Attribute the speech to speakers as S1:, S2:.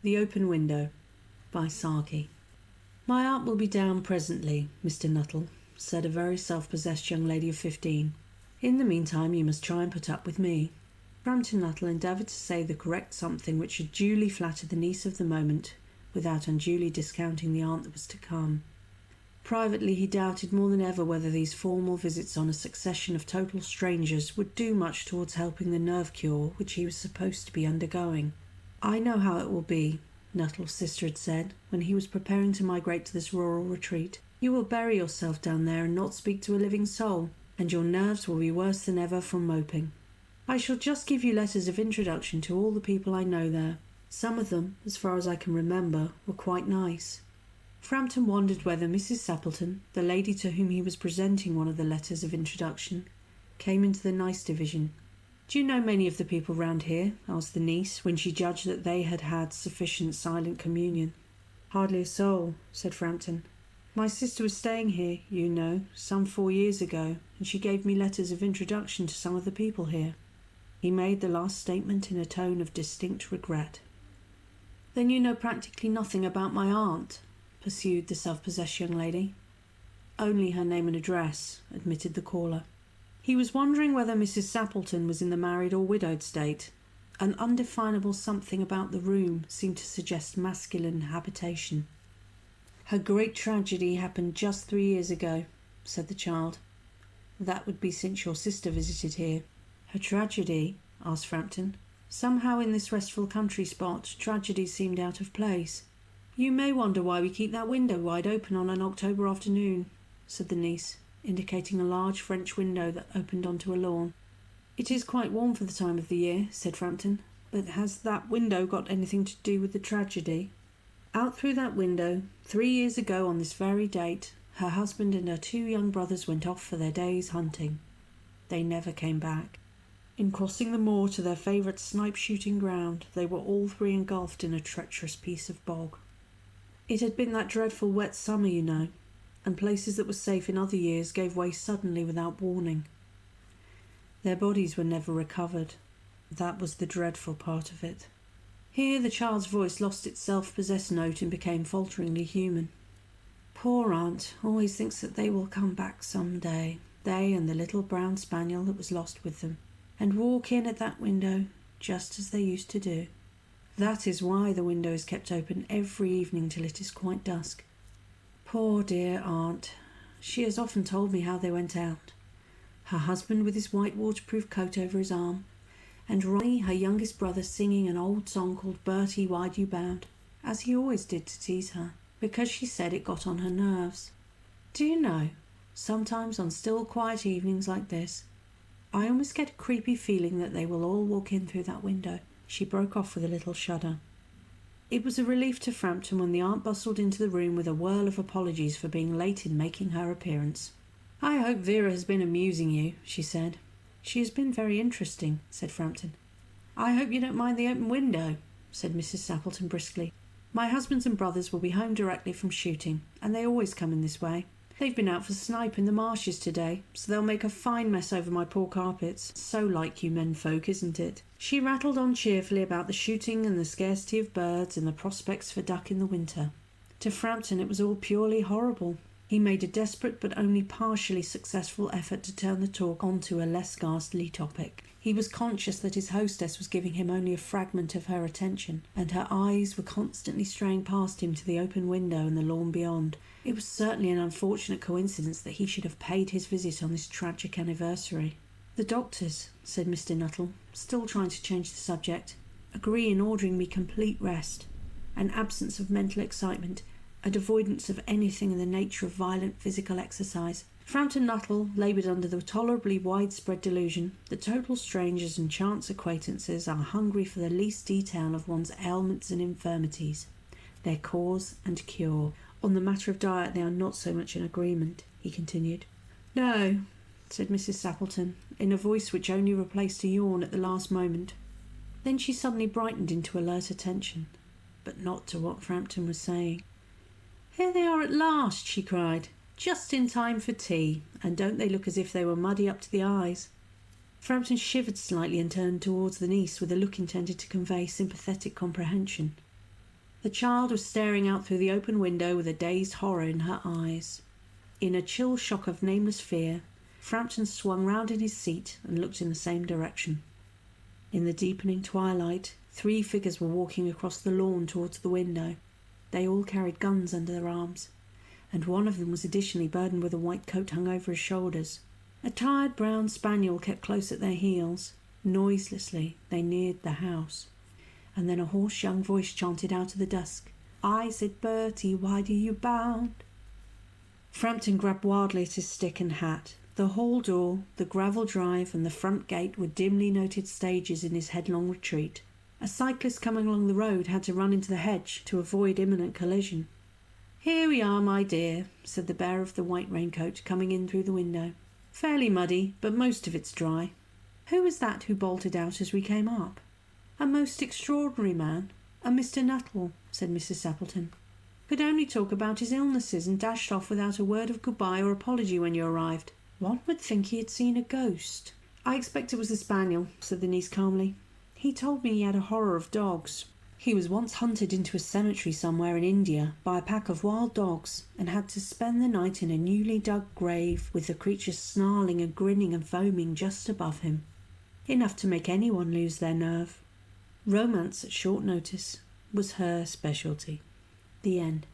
S1: The Open Window by Saki. "My aunt will be down presently, Mr. Nuttall," said a very self-possessed young lady of 15. "In the meantime you must try and put up with me." Frampton Nuttall endeavoured to say the correct something which should duly flatter the niece of the moment, without unduly discounting the aunt that was to come. Privately he doubted more than ever whether these formal visits on a succession of total strangers would do much towards helping the nerve cure which he was supposed to be undergoing. "I know how it will be," Nuttall's sister had said, when he was preparing to migrate to this rural retreat. "You will bury yourself down there and not speak to a living soul, and your nerves will be worse than ever from moping. I shall just give you letters of introduction to all the people I know there. Some of them, as far as I can remember, were quite nice." Frampton wondered whether Mrs. Sappleton, the lady to whom he was presenting one of the letters of introduction, came into the nice division. "Do you know many of the people round here?" asked the niece, when she judged that they had had sufficient silent communion. "Hardly a soul," said Frampton. "My sister was staying here, you know, some 4 years ago, and she gave me letters of introduction to some of the people here." He made the last statement in a tone of distinct regret. "Then you know practically nothing about my aunt?" pursued the self-possessed young lady. "Only her name and address," admitted the caller. He was wondering whether Mrs. Sappleton was in the married or widowed state. An undefinable something about the room seemed to suggest masculine habitation. "Her great tragedy happened just 3 years ago," said the child. "That would be since your sister visited here." "Her tragedy?" asked Frampton. Somehow in this restful country spot, tragedies seemed out of place. "You may wonder why we keep that window wide open on an October afternoon," said the niece, indicating a large French window that opened onto a lawn. "It is quite warm for the time of the year," said Frampton, "but has that window got anything to do with the tragedy?" Out through that window, 3 years ago on this very date, her husband and her 2 young brothers went off for their day's hunting. They never came back. In crossing the moor to their favourite snipe-shooting ground, they were all 3 engulfed in a treacherous piece of bog. It had been that dreadful wet summer, you know, and places that were safe in other years gave way suddenly without warning. Their bodies were never recovered. That was the dreadful part of it. Here the child's voice lost its self-possessed note and became falteringly human. "Poor aunt always thinks that they will come back some day, they and the little brown spaniel that was lost with them, and walk in at that window just as they used to do. That is why the window is kept open every evening till it is quite dusk. Poor dear aunt. She has often told me how they went out. Her husband with his white waterproof coat over his arm, and Ronnie, her youngest brother, singing an old song called Bertie, Wide You Bound, as he always did to tease her, because she said it got on her nerves. Do you know, sometimes on still quiet evenings like this, I almost get a creepy feeling that they will all walk in through that window." She broke off with a little shudder. It was a relief to Frampton when the aunt bustled into the room with a whirl of apologies for being late in making her appearance. "I hope Vera has been amusing you," she said. "She has been very interesting," said Frampton. "I hope you don't mind the open window," said Mrs. Sappleton briskly. "My husband and brothers will be home directly from shooting, and they always come in this way. They've been out for snipe in the marshes today, so they'll make a fine mess over my poor carpets. So like you men folk, isn't it?" She rattled on cheerfully about the shooting and the scarcity of birds and the prospects for duck in the winter. To Frampton it was all purely horrible. He made a desperate but only partially successful effort to turn the talk on to a less ghastly topic. He was conscious that his hostess was giving him only a fragment of her attention, and her eyes were constantly straying past him to the open window and the lawn beyond. It was certainly an unfortunate coincidence that he should have paid his visit on this tragic anniversary. "The doctors," said Mr. Nuttall, still trying to change the subject, "agree in ordering me complete rest, an absence of mental excitement, and avoidance of anything in the nature of violent physical exercise." Frampton Nuttall laboured under the tolerably widespread delusion that total strangers and chance acquaintances are hungry for the least detail of one's ailments and infirmities, their cause and cure. On the matter of diet they are not so much in agreement, he continued. "No," said Mrs. Sappleton, in a voice which only replaced a yawn at the last moment. Then she suddenly brightened into alert attention, but not to what Frampton was saying. "Here they are at last," she cried. "Just in time for tea, and don't they look as if they were muddy up to the eyes?" Frampton shivered slightly and turned towards the niece with a look intended to convey sympathetic comprehension. The child was staring out through the open window with a dazed horror in her eyes. In a chill shock of nameless fear, Frampton swung round in his seat and looked in the same direction. In the deepening twilight, 3 figures were walking across the lawn towards the window. They all carried guns under their arms, and one of them was additionally burdened with a white coat hung over his shoulders. A tired brown spaniel kept close at their heels. Noiselessly they neared the house, and then a hoarse young voice chanted out of the dusk, "I said, Bertie, why do you bound?" Frampton grabbed wildly at his stick and hat. The hall door, the gravel drive, and the front gate were dimly noted stages in his headlong retreat. A cyclist coming along the road had to run into the hedge to avoid imminent collision. "Here we are, my dear," said the bearer of the white raincoat, coming in through the window. "Fairly muddy, but most of it's dry." "Who was that who bolted out as we came up?" "A most extraordinary man, a Mr. Nuttall," said Mrs. Sappleton. "Could only talk about his illnesses and dashed off without a word of goodbye or apology when you arrived. One would think he had seen a ghost." "I expect it was the spaniel," said the niece calmly. "He told me he had a horror of dogs. He was once hunted into a cemetery somewhere in India by a pack of wild dogs and had to spend the night in a newly dug grave with the creatures snarling and grinning and foaming just above him. Enough to make anyone lose their nerve. Romance at short notice was her specialty." The end.